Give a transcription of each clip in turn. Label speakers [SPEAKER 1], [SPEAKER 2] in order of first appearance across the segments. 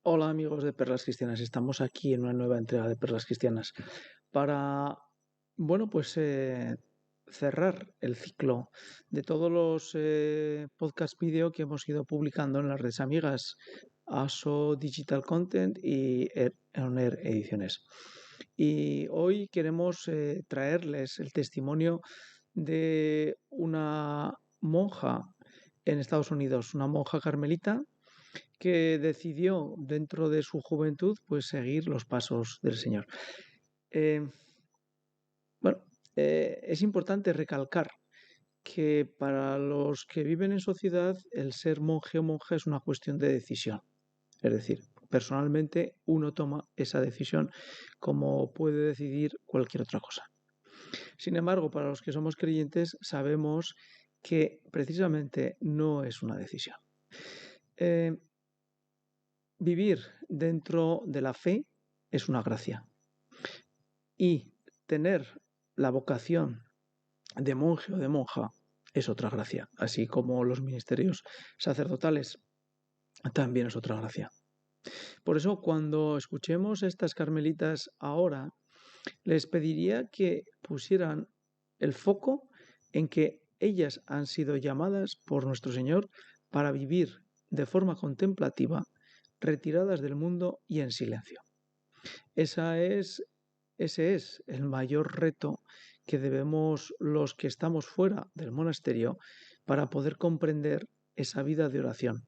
[SPEAKER 1] Hola amigos de Perlas Cristianas, estamos aquí en una nueva entrega de Perlas Cristianas para, cerrar el ciclo de todos los podcast vídeo que hemos ido publicando en las redes amigas ASO Digital Content y Oner Ediciones. Y hoy queremos traerles el testimonio de una monja en Estados Unidos, una monja carmelita que decidió dentro de su juventud pues seguir los pasos del Señor. Eh, bueno, es importante recalcar que para los que viven en sociedad el ser monje o monja es una cuestión de decisión. Es decir, personalmente uno toma esa decisión como puede decidir cualquier otra cosa. Sin embargo, para los que somos creyentes sabemos que precisamente no es una decisión. Vivir dentro de la fe es una gracia y tener la vocación de monje o de monja es otra gracia, así como los ministerios sacerdotales también es otra gracia. Por eso cuando escuchemos a estas carmelitas ahora, les pediría que pusieran el foco en que ellas han sido llamadas por nuestro Señor para vivir de forma contemplativa, retiradas del mundo y en silencio. Ese es el mayor reto que debemos los que estamos fuera del monasterio para poder comprender esa vida de oración.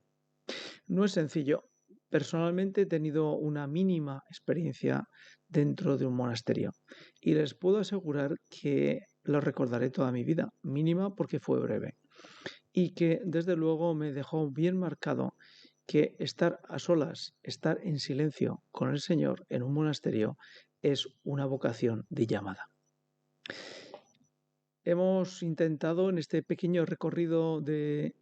[SPEAKER 1] No es sencillo. Personalmente he tenido una mínima experiencia dentro de un monasterio y les puedo asegurar que lo recordaré toda mi vida, mínima porque fue breve y que desde luego me dejó bien marcado que estar a solas, estar en silencio con el Señor en un monasterio es una vocación de llamada. Hemos intentado en este pequeño recorrido de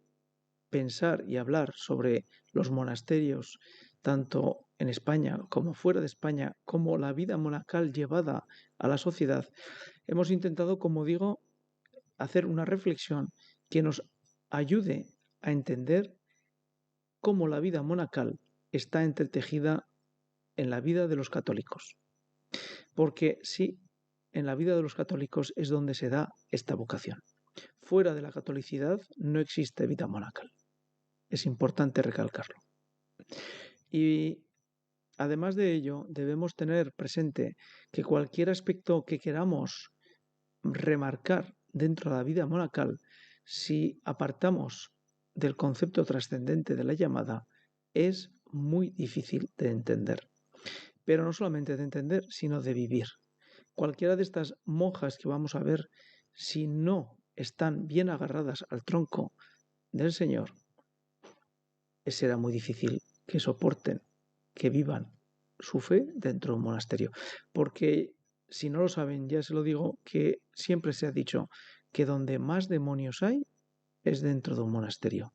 [SPEAKER 1] pensar y hablar sobre los monasterios, tanto en España como fuera de España, como la vida monacal llevada a la sociedad, hemos intentado, como digo, hacer una reflexión que nos ayude a entender cómo la vida monacal está entretejida en la vida de los católicos. Porque sí, en la vida de los católicos es donde se da esta vocación. Fuera de la catolicidad no existe vida monacal. Es importante recalcarlo. Y además de ello, debemos tener presente que cualquier aspecto que queramos remarcar dentro de la vida monacal, si apartamos del concepto trascendente de la llamada, es muy difícil de entender. Pero no solamente de entender, sino de vivir. Cualquiera de estas monjas que vamos a ver, si no están bien agarradas al tronco del Señor, será muy difícil que soporten, que vivan su fe dentro de un monasterio. Porque si no lo saben, ya se lo digo, que siempre se ha dicho que donde más demonios hay es dentro de un monasterio.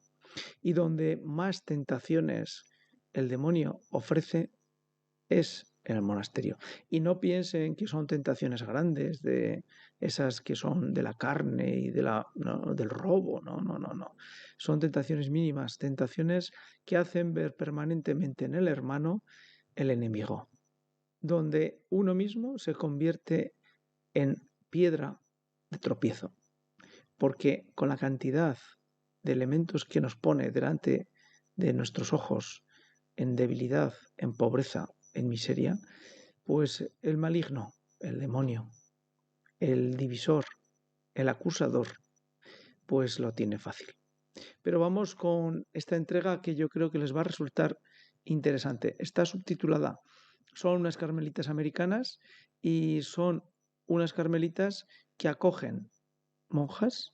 [SPEAKER 1] Y donde más tentaciones el demonio ofrece es en el monasterio. Y no piensen que son tentaciones grandes, de esas que son de la carne y del robo. No. Son tentaciones mínimas, tentaciones que hacen ver permanentemente en el hermano el enemigo, donde uno mismo se convierte en piedra de tropiezo. Porque con la cantidad de elementos que nos pone delante de nuestros ojos, en debilidad, en pobreza, en miseria, pues el maligno, el demonio, el divisor, el acusador, pues lo tiene fácil. Pero vamos con esta entrega que yo creo que les va a resultar interesante. Está subtitulada Son unas carmelitas americanas y son unas carmelitas que acogen monjas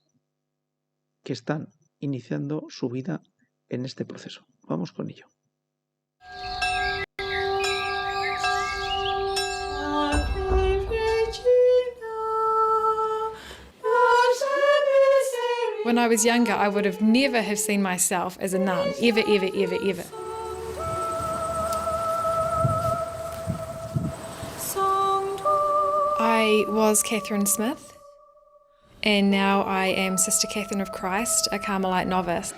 [SPEAKER 1] que están iniciando su vida en este proceso. Vamos con ello.
[SPEAKER 2] When I was younger, I would have never have seen myself as a nun, ever, ever, ever, ever. I was Catherine Smith, and now I am Sister Catherine of Christ, a Carmelite novice.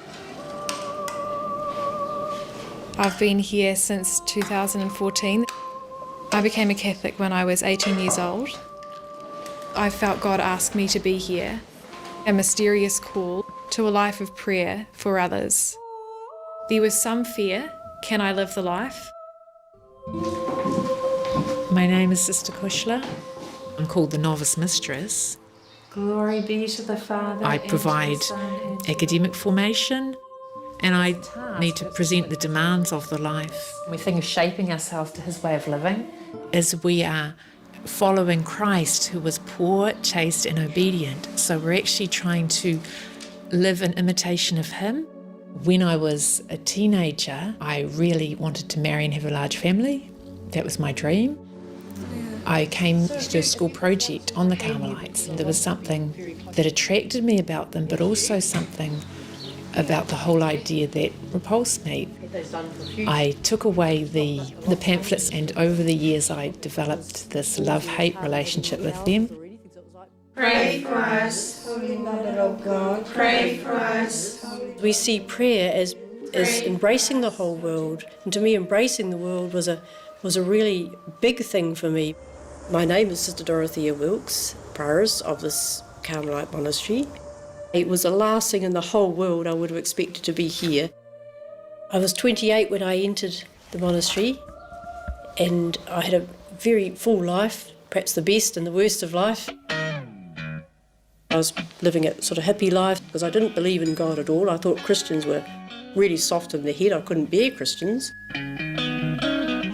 [SPEAKER 2] I've been here since 2014. I became a Catholic when I was 18 years old. I felt God ask me to be here, a mysterious call to a life of prayer for others. There was some fear. Can I live the life?
[SPEAKER 3] My name is Sister Kushla. I'm called the Novice Mistress.
[SPEAKER 4] Glory be to the Father.
[SPEAKER 3] I
[SPEAKER 4] and to the
[SPEAKER 3] provide
[SPEAKER 4] Son, and to the
[SPEAKER 3] academic formation, and I need to present the demands of the life.
[SPEAKER 4] We think of shaping ourselves to his way of living.
[SPEAKER 3] As we are following Christ, who was poor, chaste, and obedient, so we're actually trying to live in imitation of him. When I was a teenager, I really wanted to marry and have a large family. That was my dream. I came to do a school project on the Carmelites, and there was something that attracted me about them, but also something about the whole idea that repulsed me. I took away the pamphlets, and over the years I developed this love-hate relationship with them.
[SPEAKER 5] Pray for us, Holy Mother of God. Pray for us.
[SPEAKER 6] We see prayer as embracing the whole world, and to me, embracing the world was a really big thing for me. My name is Sister Dorothea Wilkes, prioress of this Carmelite monastery. It was the last thing in the whole world I would have expected to be here. I was 28 when I entered the monastery, and I had a very full life, perhaps the best and the worst of life. I was living a sort of hippie life because I didn't believe in God at all. I thought Christians were really soft in the head. I couldn't bear Christians.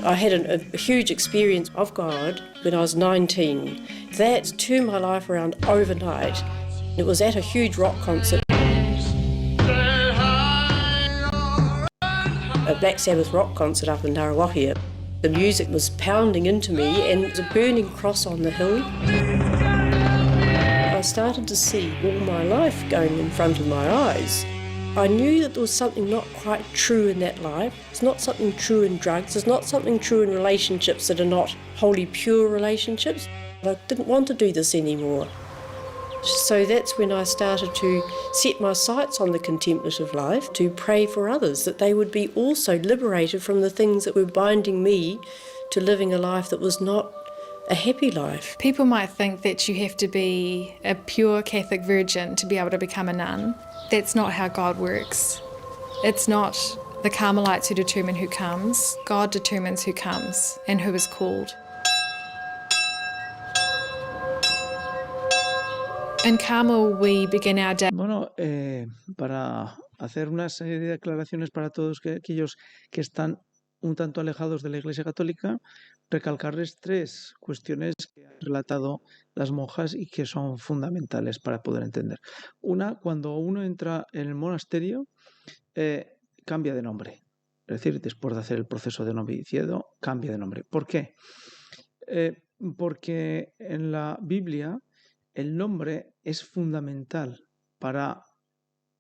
[SPEAKER 6] I had a huge experience of God when I was 19. That turned my life around overnight. It was at a huge rock concert, a Black Sabbath rock concert up in Narawahia. The music was pounding into me, and there was a burning cross on the hill. I started to see all my life going in front of my eyes. I knew that there was something not quite true in that life. It's not something true in drugs. It's not something true in relationships that are not wholly pure relationships. I didn't want to do this anymore. So that's when I started to set my sights on the contemplative life, to pray for others, that they would be also liberated from the things that were binding me to living a life that was not a happy life.
[SPEAKER 2] People might think that you have to be a pure Catholic virgin to be able to become a nun. That's not how God works. It's not the Carmelites who determine who comes. God determines who comes and who is called. In Carmel, we begin our day.
[SPEAKER 1] Bueno, para hacer una serie de aclaraciones para todos aquellos que están un tanto alejados de la Iglesia Católica, recalcarles tres cuestiones que han relatado las monjas y que son fundamentales para poder entender. Una, cuando uno entra en el monasterio, cambia de nombre. Es decir, después de hacer el proceso de noviciado, cambia de nombre. ¿Por qué? Porque en la Biblia el nombre es fundamental para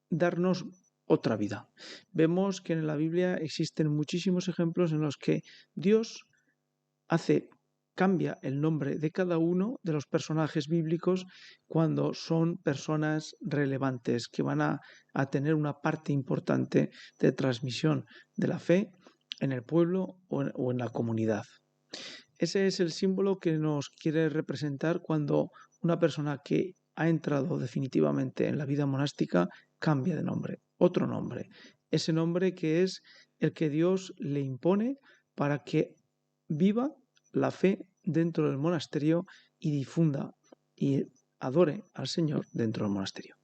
[SPEAKER 1] darnos otra vida. Vemos que en la Biblia existen muchísimos ejemplos en los que Dios cambia el nombre de cada uno de los personajes bíblicos cuando son personas relevantes que van a tener una parte importante de transmisión de la fe en el pueblo o en la comunidad. Ese es el símbolo que nos quiere representar cuando una persona que ha entrado definitivamente en la vida monástica cambia de nombre, otro nombre. Ese nombre que es el que Dios le impone para que viva la fe dentro del monasterio y difunda y adore al Señor dentro del monasterio.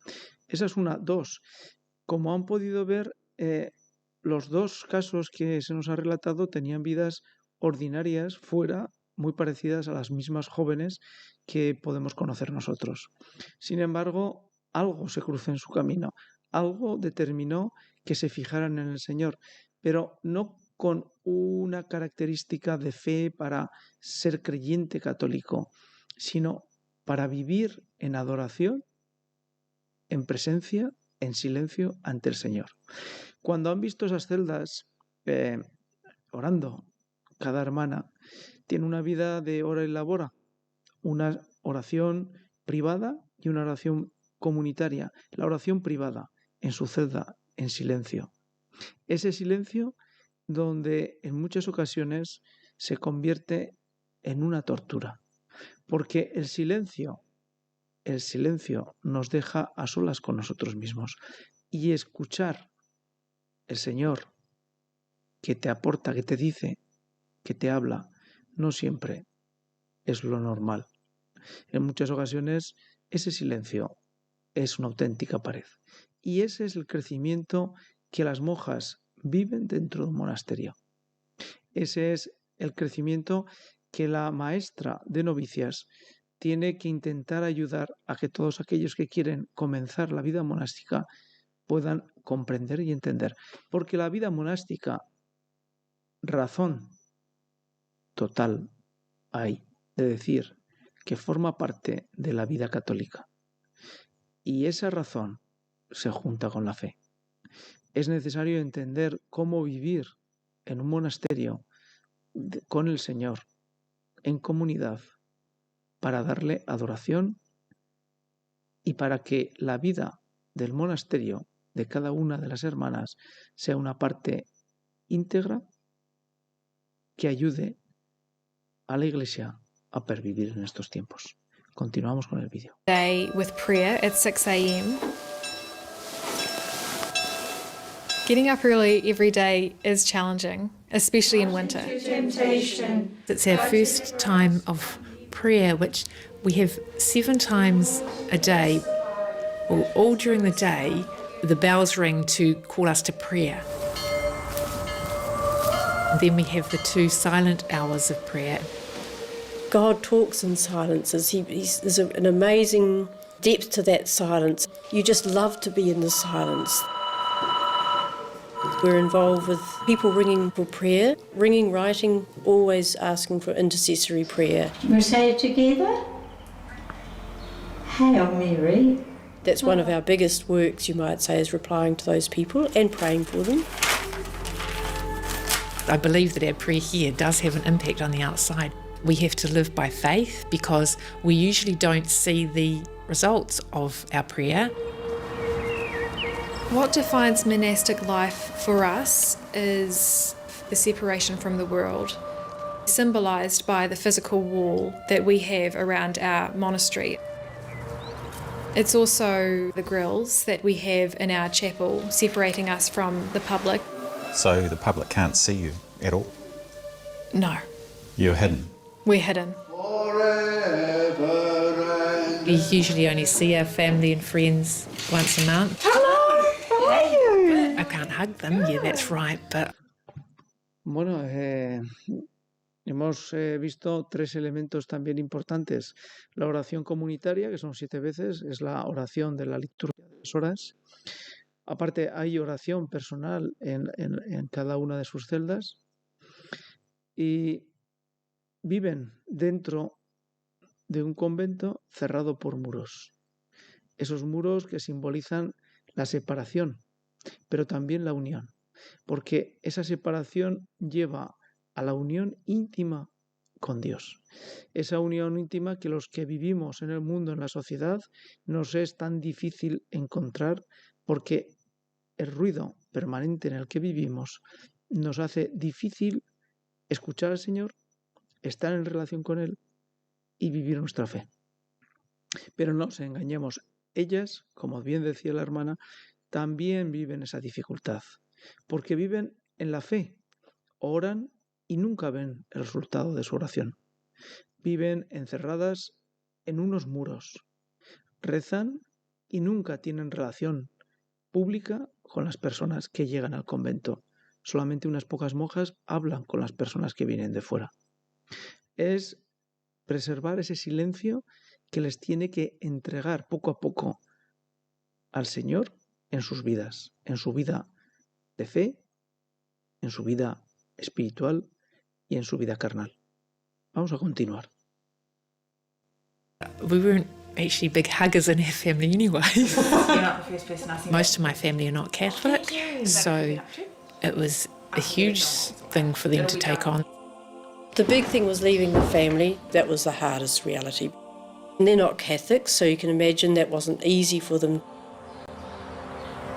[SPEAKER 1] Esa es una. Dos, como han podido ver, los dos casos que se nos ha relatado tenían vidas ordinarias fuera, muy parecidas a las mismas jóvenes que podemos conocer nosotros. Sin embargo, algo se cruzó en su camino, algo determinó que se fijaran en el Señor, pero no con una característica de fe para ser creyente católico, sino para vivir en adoración, en presencia, en silencio ante el Señor. Cuando han visto esas celdas orando, cada hermana tiene una vida de ora y labora, una oración privada y una oración comunitaria. La oración privada, en su celda, en silencio. Ese silencio donde en muchas ocasiones se convierte en una tortura, porque el silencio nos deja a solas con nosotros mismos, y escuchar el Señor que te aporta, que te dice, que te habla, no siempre es lo normal. En muchas ocasiones ese silencio es una auténtica pared. Y ese es el crecimiento que las monjas viven dentro de un monasterio. Ese es el crecimiento que la maestra de novicias tiene que intentar ayudar a que todos aquellos que quieren comenzar la vida monástica puedan comprender y entender. Porque la vida monástica, razón total hay de decir que forma parte de la vida católica. Y esa razón se junta con la fe. Es necesario entender cómo vivir en un monasterio con el Señor, en comunidad, para darle adoración y para que la vida del monasterio de cada una de las hermanas sea una parte íntegra que ayude a la Iglesia a pervivir en estos tiempos. Continuamos con el vídeo.
[SPEAKER 2] Day with prayer at 6 a.m. Getting up early every day is challenging, especially in winter.
[SPEAKER 5] Temptation.
[SPEAKER 3] It's our first time of prayer, which we have 7 times a day, or all during the day, the bells ring to call us to prayer. And then we have the 2 silent hours of prayer.
[SPEAKER 6] God talks in silences. There's an amazing depth to that silence. You just love to be in the silence. We're involved with people ringing for prayer, ringing, writing, always asking for intercessory prayer.
[SPEAKER 5] We say it together. Hail Mary.
[SPEAKER 6] That's one of our biggest works, you might say, is replying to those people and praying for them.
[SPEAKER 3] I believe that our prayer here does have an impact on the outside. We have to live by faith because we usually don't see the results of our prayer.
[SPEAKER 2] What defines monastic life for us is the separation from the world, symbolised by the physical wall that we have around our monastery. It's also the grills that we have in our chapel, separating us from the public.
[SPEAKER 7] So the public can't see you at all?
[SPEAKER 2] No,
[SPEAKER 7] You're hidden?
[SPEAKER 2] we're hidden.
[SPEAKER 3] We usually only see our family and friends once a month.
[SPEAKER 5] Hello, how are you?
[SPEAKER 3] I can't hug them, yeah, that's right, but
[SPEAKER 1] Bueno, hemos visto 3 elementos también importantes. La oración comunitaria, que son 7 veces, es la oración de la liturgia de las horas. Aparte, hay oración personal en cada una de sus celdas. Y viven dentro de un convento cerrado por muros. Esos muros que simbolizan la separación, pero también la unión, porque esa separación lleva a la unión íntima con Dios. Esa unión íntima que los que vivimos en el mundo, en la sociedad, nos es tan difícil encontrar porque el ruido permanente en el que vivimos nos hace difícil escuchar al Señor, estar en relación con Él y vivir nuestra fe. Pero no nos engañemos, ellas, como bien decía la hermana, también viven esa dificultad, porque viven en la fe, oran y nunca ven el resultado de su oración. Viven encerradas en unos muros, rezan y nunca tienen relación pública con las personas que llegan al convento. Solamente unas pocas monjas hablan con las personas que vienen de fuera. Es preservar ese silencio que les tiene que entregar poco a poco al Señor en sus vidas, en su vida de fe, en su vida espiritual y en su vida carnal. Vamos a continuar.
[SPEAKER 3] we weren't actually big huggers in our family anyway.
[SPEAKER 4] You're not the first person I see.
[SPEAKER 3] Most of my family are not Catholic, so it was a huge thing for them to take on.
[SPEAKER 6] The big thing was leaving the family. That was the hardest reality. And they're not Catholics, so you can imagine that wasn't easy for them.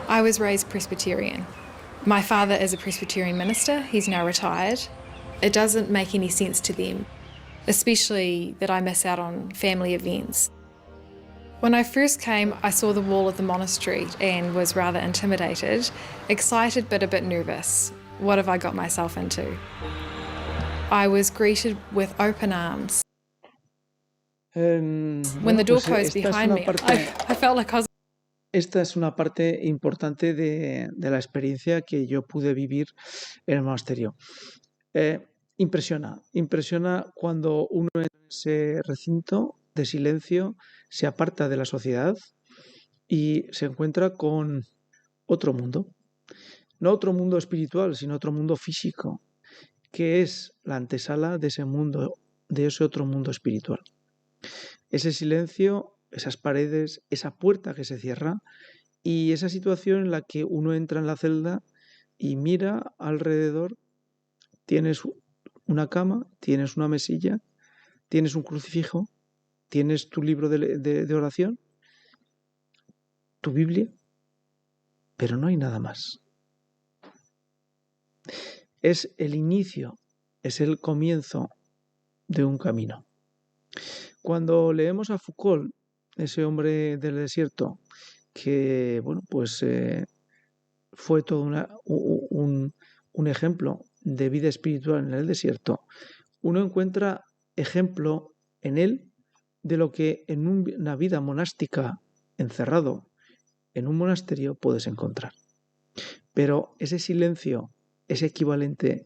[SPEAKER 2] I was raised Presbyterian, My father is a Presbyterian minister. He's now retired. It doesn't make any sense to them, especially that I miss out on family events. When I first came, I saw the wall of the monastery and was rather intimidated, excited but a bit nervous. What have I got myself into? I was greeted with open arms. When the door closed behind me, I felt like I was...
[SPEAKER 1] Esta es una parte importante de la experiencia que yo pude vivir en el monasterio. Impresiona cuando uno entra en ese recinto de silencio, se aparta de la sociedad y se encuentra con otro mundo. No otro mundo espiritual, sino otro mundo físico, que es la antesala de ese mundo, de ese otro mundo espiritual. Ese silencio, esas paredes, esa puerta que se cierra y esa situación en la que uno entra en la celda y mira alrededor, tienes una cama, tienes una mesilla, tienes un crucifijo, tienes tu libro de oración, tu Biblia, pero no hay nada más. Es el inicio, es el comienzo de un camino. Cuando leemos a Foucault, ese hombre del desierto, que fue todo un ejemplo de vida espiritual en el desierto, uno encuentra ejemplo en él de lo que en una vida monástica encerrado en un monasterio puedes encontrar. Pero ese silencio es equivalente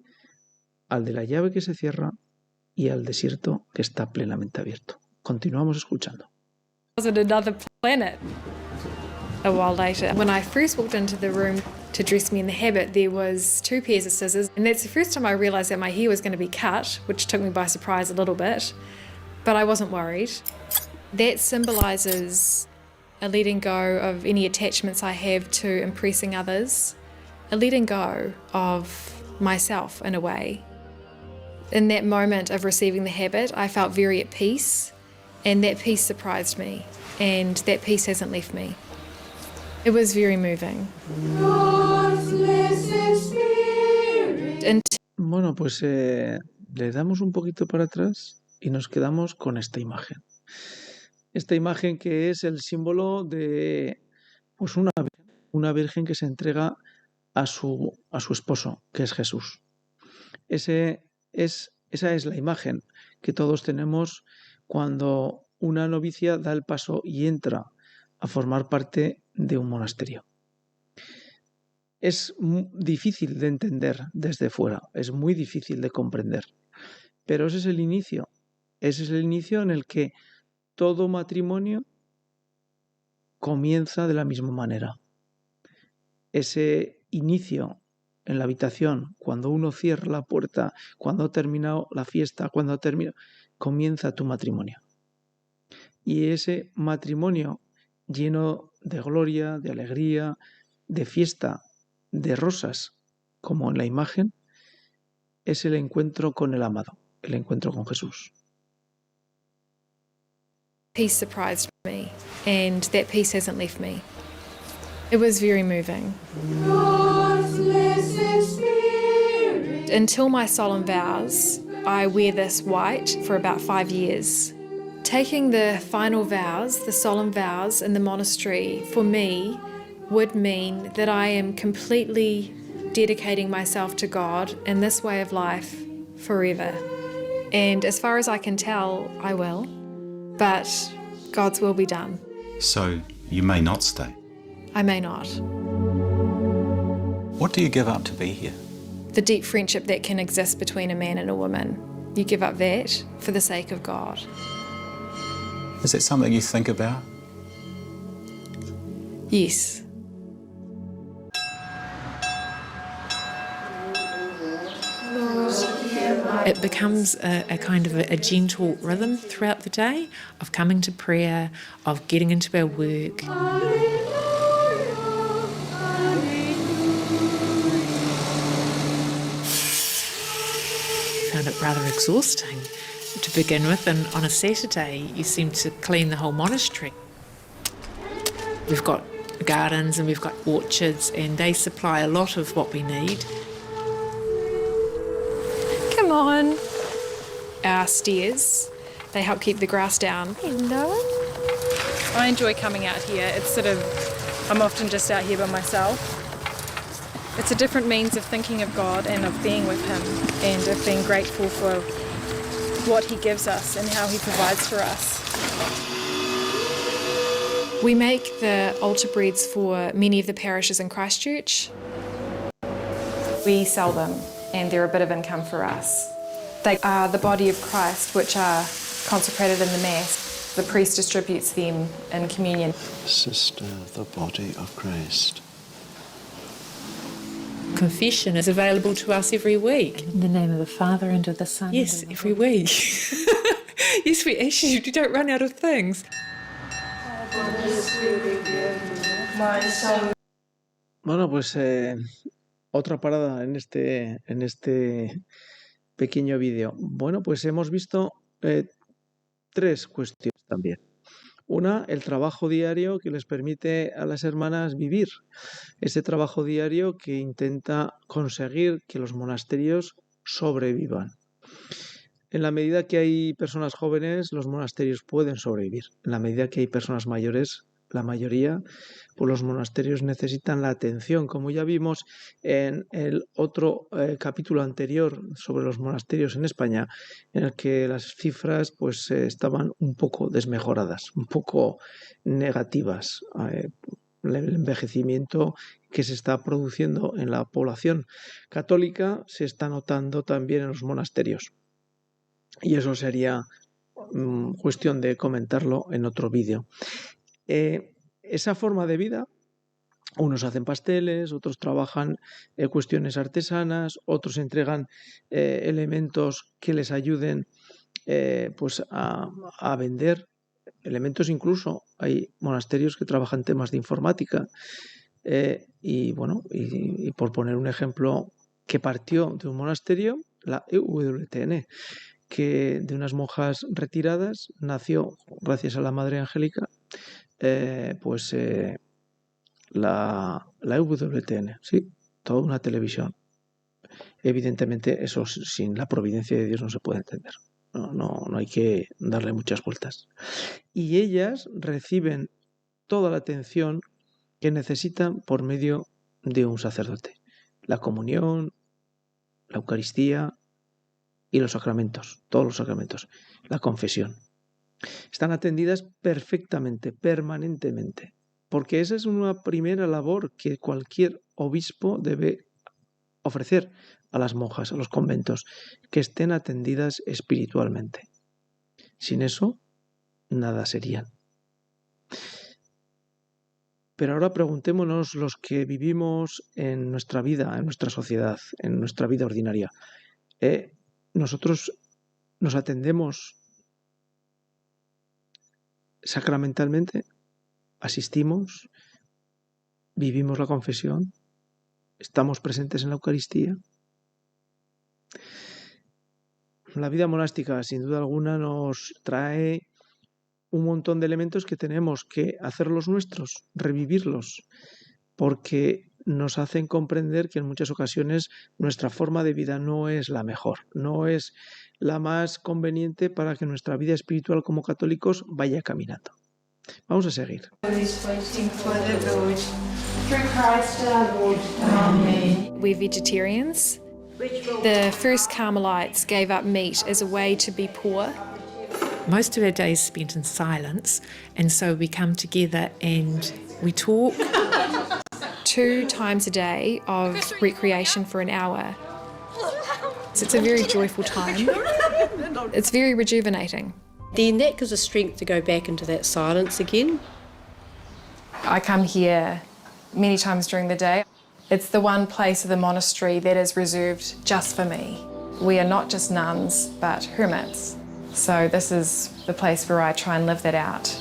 [SPEAKER 1] al de la llave que se cierra y al desierto que está plenamente abierto. Continuamos escuchando.
[SPEAKER 2] I was on another planet. A while later, when I first walked into the room to dress me in the habit, there was 2 pairs of scissors, and that's the first time I realised that my hair was going to be cut, which took me by surprise a little bit, but I wasn't worried. That symbolises a letting go of any attachments I have to impressing others, a letting go of myself in a way. In that moment of receiving the habit, I felt very at peace, and that peace surprised me, and that peace hasn't left me. It was very moving.
[SPEAKER 1] Bueno, pues le damos un poquito para atrás y nos quedamos con esta imagen. Esta imagen que es el símbolo de pues una virgen que se entrega a su esposo, que es Jesús. Esa es la imagen que todos tenemos cuando una novicia da el paso y entra a formar parte de un monasterio. Es difícil de entender desde fuera, es muy difícil de comprender, pero ese es el inicio en el que todo matrimonio comienza de la misma manera. Ese inicio en la habitación, cuando uno cierra la puerta, cuando ha terminado la fiesta, comienza tu matrimonio. Y ese matrimonio lleno de gloria, de alegría, de fiesta, de rosas, como en la imagen, es el encuentro con el amado, el encuentro con Jesús.
[SPEAKER 2] Peace surprised me, and that peace hasn't left me. It was very moving. Until my solemn vows, I wear this white for about 5 years. Taking the final vows, the solemn vows in the monastery, for me, would mean that I am completely dedicating myself to God in this way of life forever. And as far as I can tell, I will. But God's will be done.
[SPEAKER 7] So you may not stay.
[SPEAKER 2] I may not.
[SPEAKER 7] What do you give up to be here?
[SPEAKER 2] The deep friendship that can exist between a man and a woman. You give up that for the sake of God.
[SPEAKER 7] Is it something you think about?
[SPEAKER 2] Yes.
[SPEAKER 3] It becomes a kind of a gentle rhythm throughout the day of coming to prayer, of getting into our work. Found it rather exhausting to begin with, and on a Saturday you seem to clean the whole monastery. We've got gardens and we've got orchards, and they supply a lot of what we need.
[SPEAKER 2] Come on. Our steers, they help keep the grass down. Hello. I enjoy coming out here. It's I'm often just out here by myself. It's a different means of thinking of God and of being with Him and of being grateful for what He gives us and how He provides for us. We make the altar breeds for many of the parishes in Christchurch. We sell them and they're a bit of income for us. They are the body of Christ, which are consecrated in the Mass. The priest distributes them in communion.
[SPEAKER 8] Sister, the body of Christ.
[SPEAKER 3] Confession is available to us every week.
[SPEAKER 9] In the name of the Father and of the Son.
[SPEAKER 3] Yes, every week. Yes, we actually don't run out of things.
[SPEAKER 1] Bueno, pues otra parada en este pequeño vídeo. Bueno, pues hemos visto 3 cuestiones también. Una, el trabajo diario que les permite a las hermanas vivir. Ese trabajo diario que intenta conseguir que los monasterios sobrevivan. En la medida que hay personas jóvenes, los monasterios pueden sobrevivir. En la medida que hay personas mayores, la mayoría, pues los monasterios necesitan la atención, como ya vimos en el otro capítulo anterior sobre los monasterios en España, en el que las cifras pues estaban un poco desmejoradas, un poco negativas. El envejecimiento que se está produciendo en la población católica se está notando también en los monasterios. Y eso sería cuestión de comentarlo en otro vídeo. Esa forma de vida, unos hacen pasteles, otros trabajan cuestiones artesanas, otros entregan elementos que les ayuden pues a vender elementos. Incluso hay monasterios que trabajan temas de informática y bueno, y por poner un ejemplo que partió de un monasterio, la EWTN, que de unas monjas retiradas nació, gracias a la Madre Angélica, la EWTN, sí, toda una televisión. Evidentemente eso sin la providencia de Dios no se puede entender. No hay que darle muchas vueltas. Y ellas reciben toda la atención que necesitan por medio de un sacerdote. La comunión, la Eucaristía y los sacramentos, todos los sacramentos, la confesión. Están atendidas perfectamente, permanentemente, porque esa es una primera labor que cualquier obispo debe ofrecer a las monjas, a los conventos, que estén atendidas espiritualmente. Sin eso, nada serían. Pero ahora preguntémonos los que vivimos en nuestra vida, en nuestra sociedad, en nuestra vida ordinaria. Nosotros nos atendemos sacramentalmente, asistimos, vivimos la confesión, estamos presentes en la Eucaristía. La vida monástica, sin duda alguna, nos trae un montón de elementos que tenemos que hacerlos nuestros, revivirlos, porque nos hacen comprender que en muchas ocasiones nuestra forma de vida no es la mejor, no es la más conveniente para que nuestra vida espiritual como católicos vaya caminando. Vamos a seguir.
[SPEAKER 2] We're vegetarians. The first Carmelites gave up meat as a way to be poor.
[SPEAKER 3] Most of our days spent in silence, and so we come together and we talk.
[SPEAKER 2] 2 times a day of recreation for an hour. So it's a very joyful time. It's very rejuvenating.
[SPEAKER 6] Then that gives us strength to go back into that silence again.
[SPEAKER 2] I come here many times during the day. It's the one place of the monastery that is reserved just for me. We are not just nuns, but hermits. So this is the place where I try and live that out.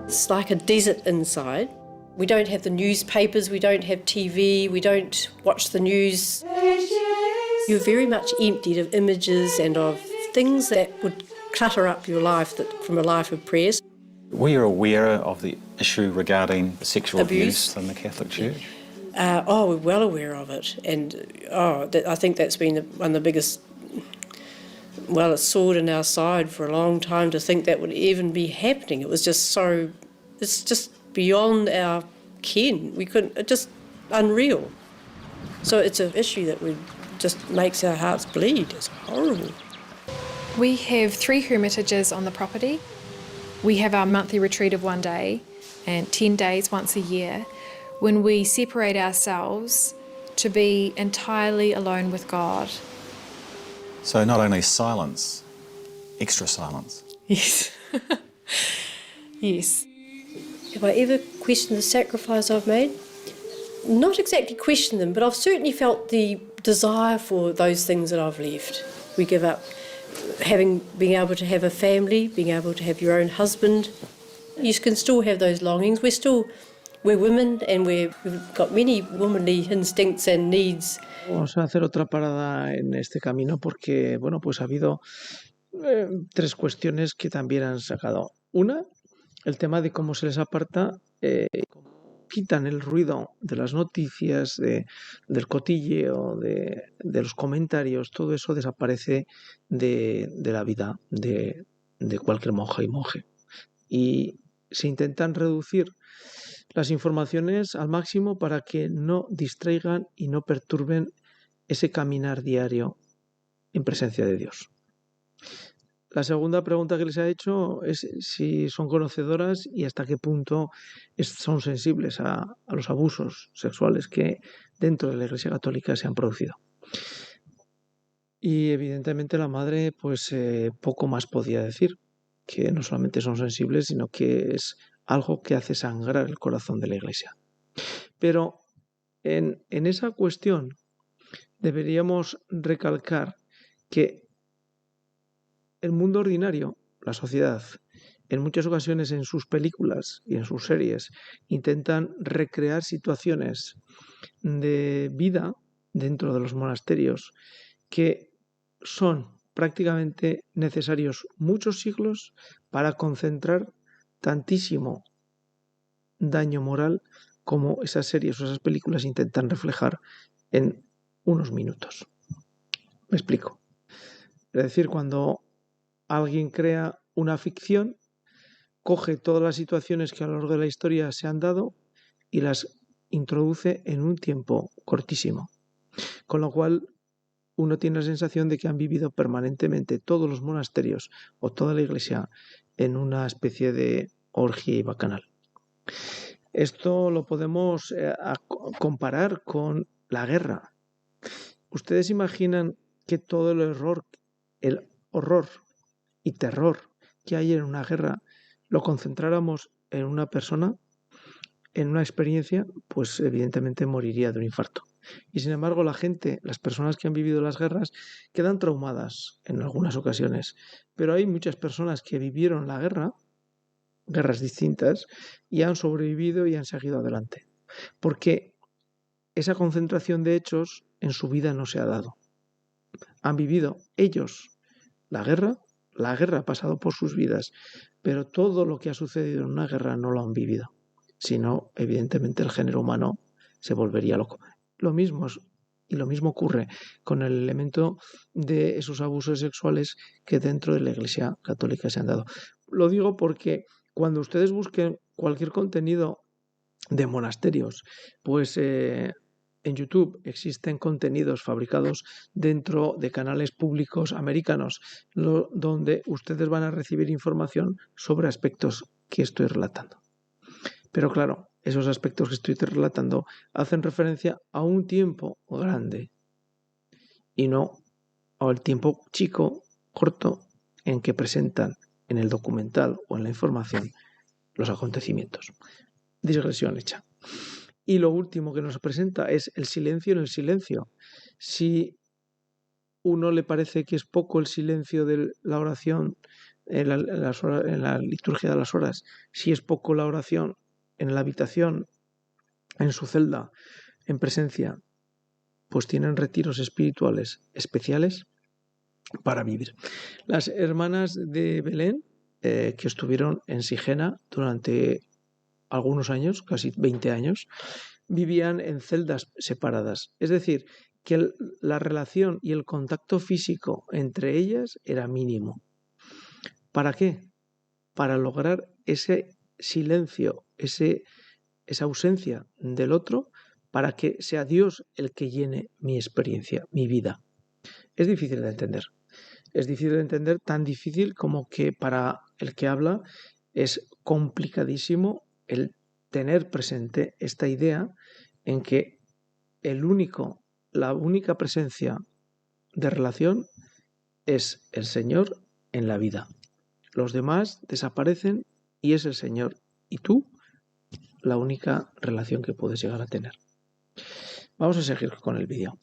[SPEAKER 6] It's like a desert inside. We don't have the newspapers, we don't have TV, we don't watch the news. You're very much emptied of images and of things that would clutter up your life from a life of prayers.
[SPEAKER 7] Were you aware of the issue regarding sexual
[SPEAKER 6] Abuse?
[SPEAKER 7] abuse in the Catholic Church?
[SPEAKER 6] We're well aware of it, and I think that's been one of the biggest, a sword in our side for a long time to think that would even be happening. It was just it's just beyond our ken. It's just unreal. So it's an issue that just makes our hearts bleed. It's horrible.
[SPEAKER 2] We have 3 hermitages on the property. We have our monthly retreat of 1 day and 10 days once a year when we separate ourselves to be entirely alone with God.
[SPEAKER 7] So not only silence, extra silence.
[SPEAKER 2] Yes. Yes.
[SPEAKER 6] Have I ever questioned the sacrifice I've made? Not exactly questioned them, but I've certainly felt the desire for those things that I've left. We give up being able to have a family, being able to have your own husband. You can still have those longings. We're women, and we've got many womanly instincts and needs.
[SPEAKER 1] Vamos a hacer otra parada en este camino porque, bueno, pues ha habido 3 cuestiones que también han sacado. Una, el tema de cómo se les aparta, cómo quitan el ruido de las noticias, del cotilleo, de los comentarios, todo eso desaparece de la vida de cualquier monja y monje. Y se intentan reducir las informaciones al máximo para que no distraigan y no perturben ese caminar diario en presencia de Dios. La segunda pregunta que les ha hecho es si son conocedoras y hasta qué punto son sensibles a los abusos sexuales que dentro de la Iglesia Católica se han producido. Y evidentemente la madre pues poco más podía decir, que no solamente son sensibles, sino que es algo que hace sangrar el corazón de la Iglesia. Pero en esa cuestión deberíamos recalcar que el mundo ordinario, la sociedad, en muchas ocasiones en sus películas y en sus series intentan recrear situaciones de vida dentro de los monasterios que son prácticamente necesarios muchos siglos para concentrar tantísimo daño moral como esas series o esas películas intentan reflejar en unos minutos. Me explico. Es decir, cuando alguien crea una ficción, coge todas las situaciones que a lo largo de la historia se han dado y las introduce en un tiempo cortísimo. Con lo cual, uno tiene la sensación de que han vivido permanentemente todos los monasterios o toda la iglesia en una especie de orgía y bacanal. Esto lo podemos comparar con la guerra. ¿Ustedes imaginan que todo el horror y terror que hay en una guerra lo concentráramos en una persona, en una experiencia? Pues evidentemente moriría de un infarto. Y sin embargo las personas que han vivido las guerras quedan traumadas en algunas ocasiones, pero hay muchas personas que vivieron la guerra, guerras distintas, y han sobrevivido y han seguido adelante, porque esa concentración de hechos en su vida no se ha dado. Han vivido ellos la guerra ha pasado por sus vidas, pero todo lo que ha sucedido en una guerra no lo han vivido, sino evidentemente el género humano se volvería loco. Lo mismo ocurre con el elemento de esos abusos sexuales que dentro de la Iglesia Católica se han dado. Lo digo porque cuando ustedes busquen cualquier contenido de monasterios, pues en YouTube existen contenidos fabricados dentro de canales públicos americanos donde ustedes van a recibir información sobre aspectos que estoy relatando. Pero claro, esos aspectos que estoy relatando hacen referencia a un tiempo grande y no al tiempo chico, corto, en que presentan en el documental o en la información los acontecimientos. Digresión hecha. Y lo último que nos presenta es el silencio en el silencio. Si uno le parece que es poco el silencio de la oración en la liturgia de las horas, si es poco la oración en la habitación, en su celda, en presencia, pues tienen retiros espirituales especiales para vivir. Las hermanas de Belén que estuvieron en Sigena durante algunos años, casi 20 años, vivían en celdas separadas. Es decir, que la relación y el contacto físico entre ellas era mínimo. ¿Para qué? Para lograr ese silencio, esa ausencia del otro, para que sea Dios el que llene mi experiencia, mi vida. Es difícil de entender. Es difícil de entender, tan difícil como que para el que habla es complicadísimo el tener presente esta idea en que la única presencia de relación es el Señor en la vida. Los demás desaparecen y es el Señor y tú la única relación que puedes llegar a tener. Vamos a seguir con el vídeo.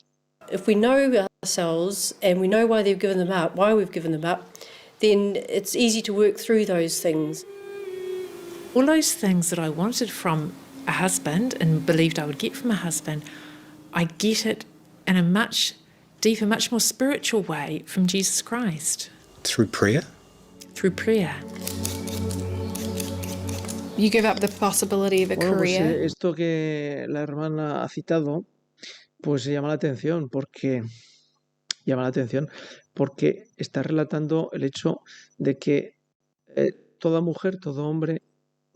[SPEAKER 6] If we know ourselves and we know why we've given them up, then it's easy to work through those things.
[SPEAKER 3] All those things that I wanted from a husband and believed I would get from a husband, I get it in a much deeper, much more spiritual way from Jesus Christ.
[SPEAKER 7] Through prayer?
[SPEAKER 3] Through prayer.
[SPEAKER 2] You give up the possibility of a
[SPEAKER 1] Bueno, pues
[SPEAKER 2] career.
[SPEAKER 1] esto que la hermana ha citado, pues llama la atención porque está relatando el hecho de que toda mujer, todo hombre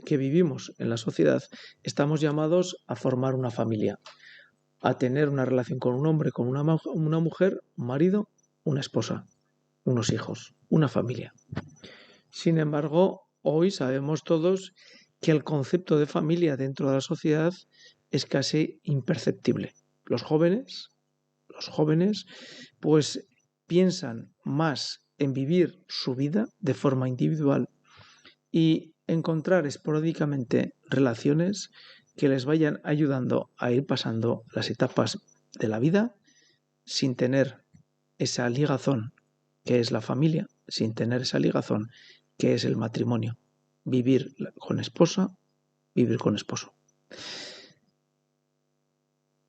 [SPEAKER 1] que vivimos en la sociedad, estamos llamados a formar una familia, a tener una relación con un hombre, con una mujer, un marido, una esposa, unos hijos, una familia. Sin embargo, hoy sabemos todos que el concepto de familia dentro de la sociedad es casi imperceptible. Los jóvenes, pues piensan más en vivir su vida de forma individual y encontrar esporádicamente relaciones que les vayan ayudando a ir pasando las etapas de la vida sin tener esa ligazón que es la familia, sin tener esa ligazón que es el matrimonio. Vivir con esposa, vivir con esposo.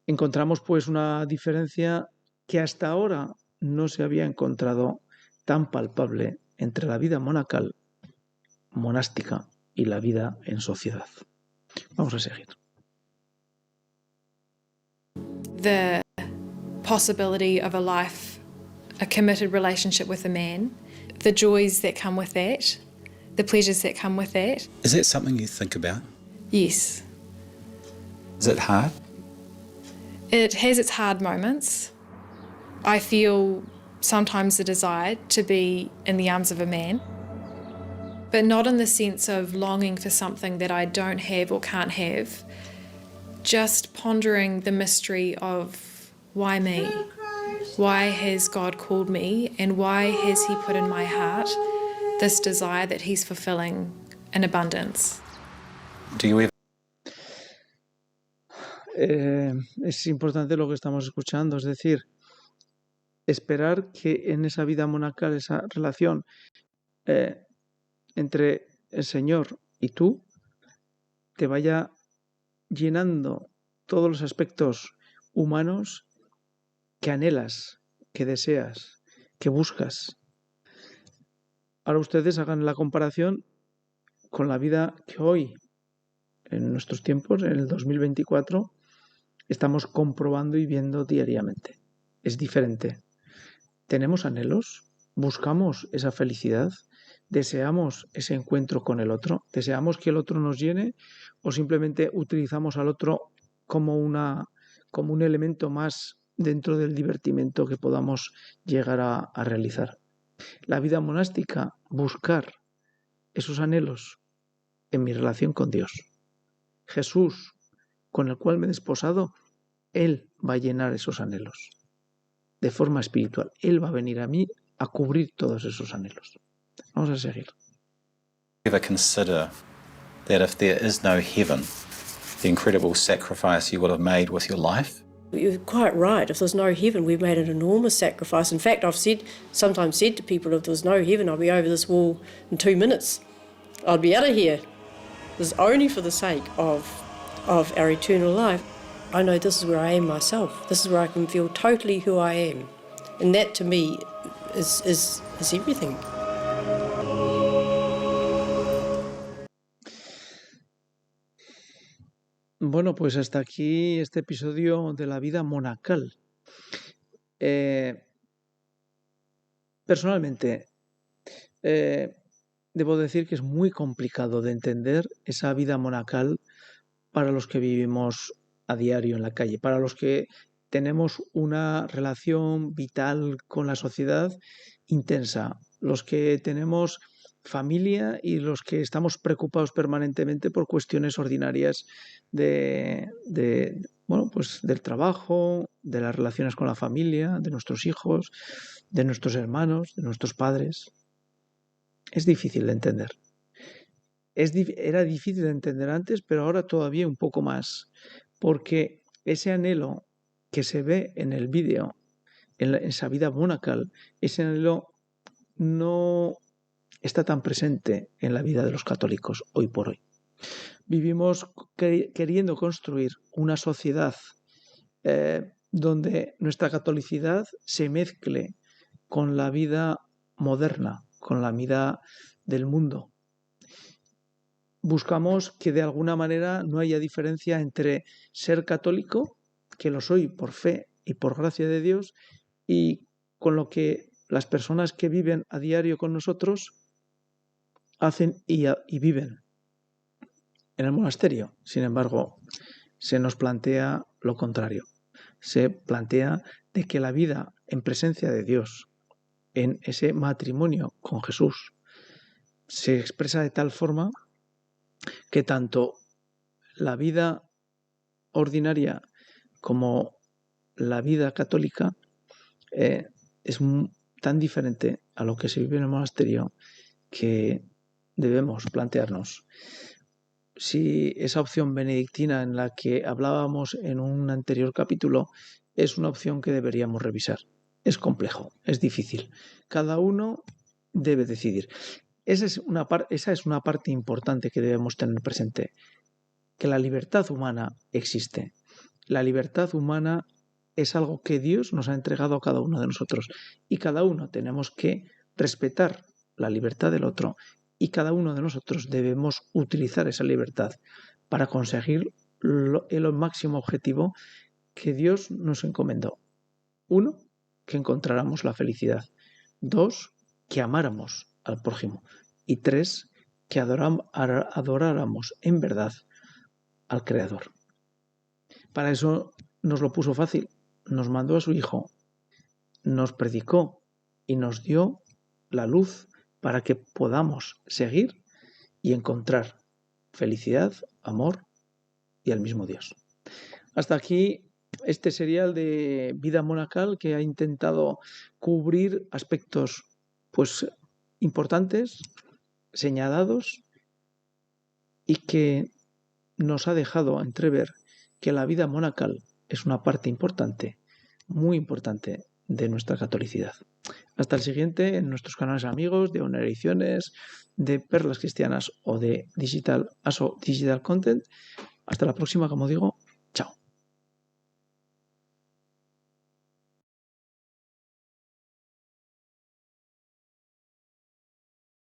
[SPEAKER 1] Encontramos pues una diferencia que hasta ahora no se había encontrado tan palpable entre la vida monacal, monástica y la vida en sociedad. Vamos a seguir.
[SPEAKER 2] The possibility of a committed relationship with a man, the joys that come with that, the pleasures that come with that.
[SPEAKER 7] Is that something you think about?
[SPEAKER 2] Yes.
[SPEAKER 7] Is it hard?
[SPEAKER 2] It has its hard moments. I feel sometimes the desire to be in the arms of a man, but not in the sense of longing for something that I don't have or can't have. Just pondering the mystery of why me? Why has God called me, and why has He put in my heart this desire that He's fulfilling in abundance?
[SPEAKER 7] Do you ever?
[SPEAKER 1] Es importante lo que estamos escuchando, es decir, esperar que en esa vida monacal, esa relación entre el Señor y tú, te vaya llenando todos los aspectos humanos que anhelas, que deseas, que buscas. Ahora ustedes hagan la comparación con la vida que hoy, en nuestros tiempos, en el 2024, estamos comprobando y viendo diariamente. Es diferente. ¿Tenemos anhelos? ¿Buscamos esa felicidad? ¿Deseamos ese encuentro con el otro? ¿Deseamos que el otro nos llene? ¿O simplemente utilizamos al otro como un elemento más dentro del divertimento que podamos llegar a realizar? La vida monástica, buscar esos anhelos en mi relación con Dios. Jesús, con el cual me he desposado, Él va a llenar esos anhelos de forma espiritual. Él va a venir a mí a cubrir todos esos anhelos. Vamos a seguir.
[SPEAKER 7] Ever consider that if there is no heaven, the incredible sacrifice you would have made with your life?
[SPEAKER 6] You're quite right. If there's no heaven, we've made an enormous sacrifice. In fact, I've sometimes said to people, if there was no heaven, I'd be over this wall in 2 minutes. I'd be out of here. It's only for the sake of our eternal life. I know this is where I am myself. This is where I can feel totally who I am. And that to me is everything.
[SPEAKER 1] Bueno, pues hasta aquí este episodio de la vida monacal. Personalmente, debo decir que es muy complicado de entender esa vida monacal para los que vivimos a diario en la calle, para los que tenemos una relación vital con la sociedad intensa, los que tenemos familia y los que estamos preocupados permanentemente por cuestiones ordinarias bueno, pues del trabajo, de las relaciones con la familia, de nuestros hijos, de nuestros hermanos, de nuestros padres. Es difícil de entender. Era difícil de entender antes, pero ahora todavía un poco más, porque ese anhelo que se ve en el vídeo, en esa vida monacal, ese anhelo no está tan presente en la vida de los católicos hoy por hoy. Vivimos queriendo construir una sociedad donde nuestra catolicidad se mezcle con la vida moderna, con la vida del mundo. Buscamos que de alguna manera no haya diferencia entre ser católico, que lo soy por fe y por gracia de Dios, y con lo que las personas que viven a diario con nosotros hacen y viven en el monasterio. Sin embargo, se nos plantea lo contrario. Se plantea de que la vida en presencia de Dios, en ese matrimonio con Jesús, se expresa de tal forma que tanto la vida ordinaria como la vida católica es tan diferente a lo que se vive en el monasterio que debemos plantearnos si esa opción benedictina en la que hablábamos en un anterior capítulo es una opción que deberíamos revisar. Es complejo, es difícil. Cada uno debe decidir. Esa es una parte importante que debemos tener presente, que la libertad humana existe. La libertad humana es algo que Dios nos ha entregado a cada uno de nosotros y cada uno tenemos que respetar la libertad del otro y cada uno de nosotros debemos utilizar esa libertad para conseguir el máximo objetivo que Dios nos encomendó. 1, que encontráramos la felicidad. 2, que amáramos al prójimo. Y 3, que adoráramos en verdad al Creador. Para eso nos lo puso fácil. Nos mandó a su Hijo, nos predicó y nos dio la luz para que podamos seguir y encontrar felicidad, amor y al mismo Dios. Hasta aquí este serial de vida monacal que ha intentado cubrir aspectos pues importantes, señalados y que nos ha dejado entrever que la vida monacal es una parte importante, muy importante de nuestra catolicidad. Hasta el siguiente en nuestros canales amigos de Oner Ediciones, de Perlas Cristianas o de Digital Content. Hasta la próxima, como digo,